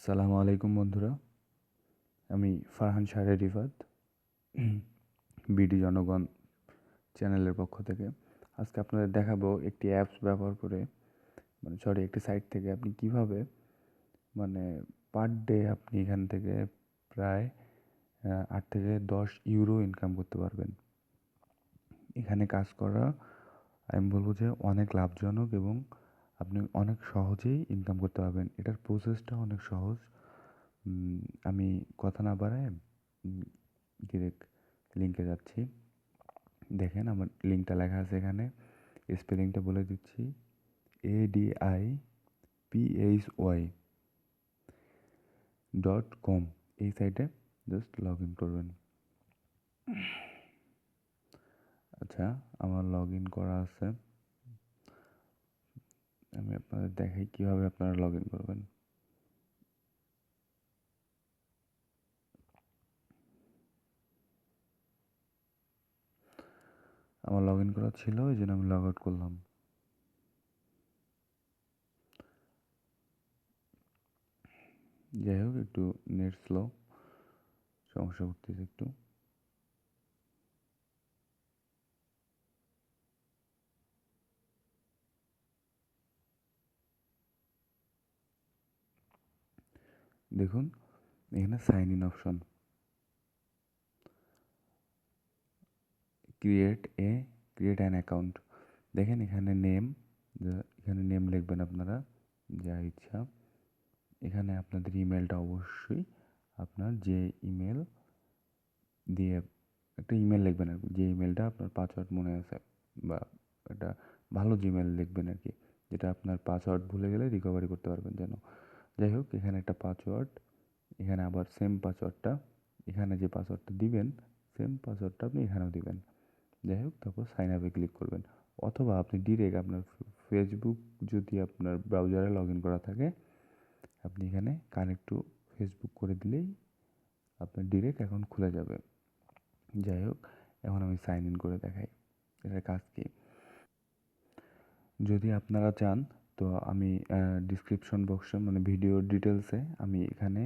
আসসালামু আলাইকুম বন্ধুরা, আমি ফারহান শাহরে রিফাত বিডি জনগণ চ্যানেলের পক্ষ থেকে আজকে আপনাদের দেখাবো একটি অ্যাপস ব্যবহার করে একটি সাইট থেকে আপনি কিভাবে মানে পার ডে আপনি এখান থেকে প্রায় 8 থেকে 10 ইউরো ইনকাম করতে পারবেন। এখানে কাজ করা আমি বলবো যে অনেক লাভজনক এবং আপনি অনেক সহজেই ইনকাম করতে পারবেন। এটার প্রসেসটা অনেক সহজ। আমি কথা না বাড়ায় ডিরেক্ট লিঙ্কে যাচ্ছি। দেখেন আমার লিঙ্কটা লেখা আছে এখানে, স্পেলিংটা বলে দিচ্ছি, ADIPHY.com। এই সাইটে জাস্ট লগ ইন করবেন। আচ্ছা, আমার লগ ইন করা আছে। আমি আপনাদের দেখাই কীভাবে আপনারা লগ ইন করবেন। আমার লগ ইন করা ছিল, এই জন্য আমি লগ আউট করলাম। যাই হোক, একটু নেট স্লো, সমস্যা করতেছে একটু। দেখুন এখানে sign in option, create an account. দেখেন এখানে নেম লিখবেন আপনারা যা ইচ্ছা। এখানে আপনাদের ইমেলটা অবশ্যই আপনার যে ইমেল দিয়ে একটা ইমেল লিখবেন আর কি, যে ইমেলটা আপনার পাসওয়ার্ড মনে আছে, বা একটা ভালো জিমেল লিখবেন আর কি, যেটা আপনার পাসওয়ার্ড ভুলে গেলে রিকভারি করতে পারবেন যেন। যাই হোক, এখানে একটা পাসওয়ার্ড, এখানে আবার সেম পাসওয়ার্ডটা, এখানে যে পাসওয়ার্ডটা দিবেন সেম পাসওয়ার্ডটা আপনি এখানেও দিবেন। যাই হোক, তারপর সাইন আপে ক্লিক করবেন, অথবা আপনি ডিরেক্ট আপনার ফেসবুক যদি আপনার ব্রাউজারে লগ ইন করা থাকে, আপনি এখানে কানেক্ট টু ফেসবুক করে দিলেই আপনার ডিরেক্ট অ্যাকাউন্ট খুলে যাবে। যাই হোক, এখন আমি সাইন ইন করে দেখাই এটার কাজ কী। যদি আপনারা চান তো আমি ডিসক্রিপশন বক্সে ভিডিও ডিটেলসে আমি এখানে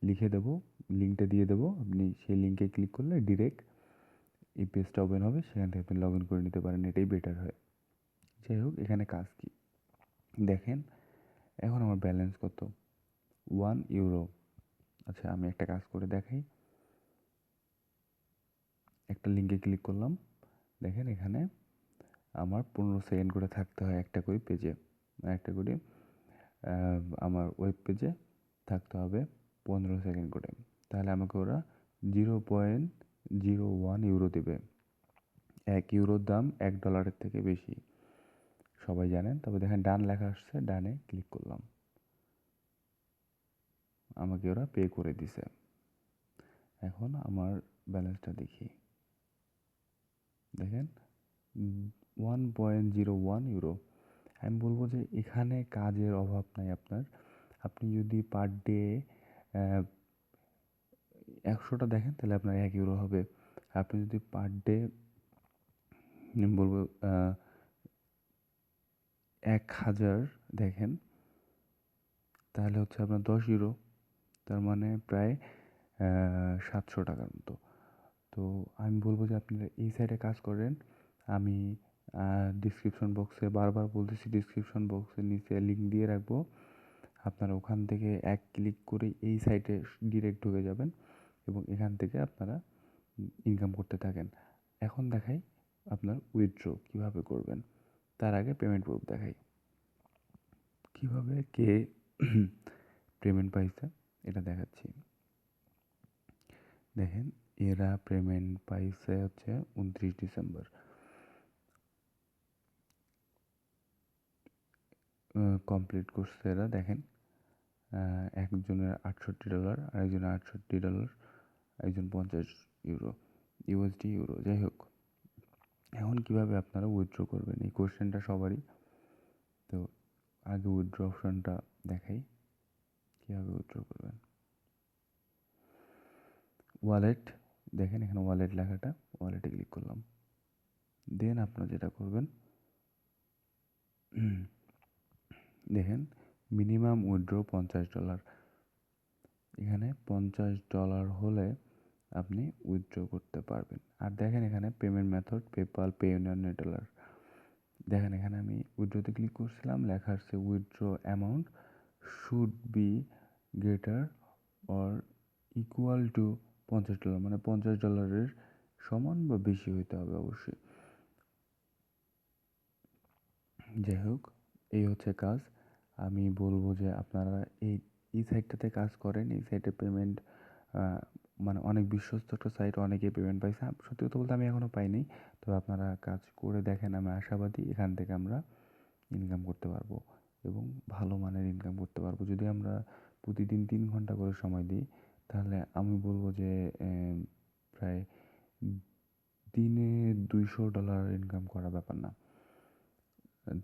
লিখে দেবো, লিঙ্কটা দিয়ে দেবো। আপনি সেই লিঙ্কে ক্লিক করলে ডিরেক্ট এই পেজটা ওপেন হবে, সেখান থেকে আপনি লগ ইন করে নিতে পারেন, এটাই বেটার হয়। যাই হোক, এখানে কাজ কী দেখেন। এখন আমার ব্যালেন্স কত, 1 ইউরো। আচ্ছা, আমি একটা কাজ করে দেখাই। একটা লিঙ্কে ক্লিক করলাম, দেখেন এখানে আমার 15 সেকেন্ড করে থাকতে হয় একটা করে পেজে, একটা করে আমার ওয়েব পেজে থাকতে হবে 15 সেকেন্ড করে। তাহলে আমাকে ওরা 0.01 ইউরো দেবে। 1 ইউরোর দাম $1 থেকে বেশি, সবাই জানেন। তবে দেখেন ডান লেখা আসছে, ডানে ক্লিক করলাম, আমাকে ওরা পে করে দিছে। এখন আমার ব্যালেন্সটা দেখি, দেখেন 1.01 ইউরো। আমি বলবো যে এখানে কাজের অভাব নাই আপনার। আপনি যদি পার ডে 100টা দেখেন তাহলে আপনার 1 ইউরো হবে। আপনি যদি পার ডে বলবো 1000 দেখেন, তাহলে হচ্ছে আপনার 10 ইউরো, তার মানে প্রায় 700 টাকার মতো। তো আমি বলবো যে আপনারা এই সাইডে কাজ করেন। আমি ডিসক্রিপশন বক্সে বারবার বলতেছি, ডিসক্রিপশন বক্সের নিচে লিঙ্ক দিয়ে রাখবো। আপনারা ওখান থেকে এক ক্লিক করে এই সাইটে ডিরেক্ট ঢুকে যাবেন এবং এখান থেকে আপনারা ইনকাম করতে থাকেন। এখন দেখাই আপনার উইথড্র কীভাবে করবেন। তার আগে পেমেন্ট প্রুফ দেখাই, কীভাবে কে পেমেন্ট পাইছে এটা দেখাচ্ছি। দেখেন এরা পেমেন্ট পাইছে হচ্ছে 29 ডিসেম্বর। কমপ্লিট করছে এরা, দেখেন একজনের $68, আরেকজনের $68, একজন 50 ইউরো, ইউএসডি ইউরো। যাই হোক, এখন কিভাবে আপনারা উইথড্র করবেন এই কোশ্চেনটা সবারই। তো আগে উইথড্র অপশনটা দেখাই, কীভাবে উইথড্র করবেন। ওয়ালেট, দেখেন এখানে ওয়ালেট লেখাটা, ওয়ালেটে ক্লিক করলাম। দেন আপনারা যেটা করবেন, দেখেন মিনিমাম উইথড্র $50। এখানে $50 হলে আপনি উইথড্র করতে পারবেন। আর দেখেন এখানে payment method PayPal, pay union, network. দেখেন এখানে আমি উইথড্রোতে ক্লিক করছিলাম, লেখা আসছে withdraw amount should be greater or equal to $50, মানে $50 সমান বা বেশি হইতে হবে অবশ্যই। যাই হোক, এই হচ্ছে কাজ। আমি বলবো যে আপনারা এই সাইটটাতে কাজ করেন। এই সাইটে পেমেন্ট মানে অনেক বিশ্বস্ত একটা সাইট, অনেকেই পেমেন্ট পাইছে। সত্যি কথা বলতে আমি এখনও পাইনি, তবে আপনারা কাজ করে দেখেন, আমি আশাবাদী এখান থেকে আমরা ইনকাম করতে পারবো এবং ভালো মানের ইনকাম করতে পারবো। যদি আমরা প্রতিদিন 3 ঘন্টা করে সময় দিই, তাহলে আমি বলবো যে প্রায় দিনে $200 ইনকাম করা ব্যাপার না,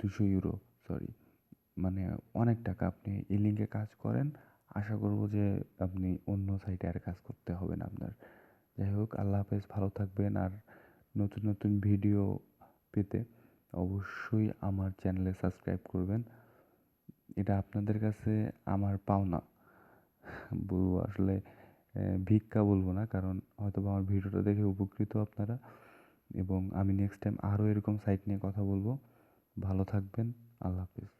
€200, সরি, মানে অনেক টাকা। আপনি এই লিঙ্কে কাজ করেন, আশা করব যে আপনি অন্য সাইটে আর কাজ করতে হবে না আপনার। যাই হোক, আল্লাহ হাফেজ, ভালো থাকবেন। আর নতুন নতুন ভিডিও পেতে অবশ্যই আমার চ্যানেলে সাবস্ক্রাইব করবেন। এটা আপনাদের কাছে আমার পাওনা বলবো আসলে, ভিক্ষা বলবো না, কারণ হয়তো বা আমার ভিডিওটা দেখে উপকৃত আপনারা। এবং আমি নেক্সট টাইম আরও এরকম সাইট নিয়ে কথা বলবো। ভালো থাকবেন, আল্লাহ হাফেজ।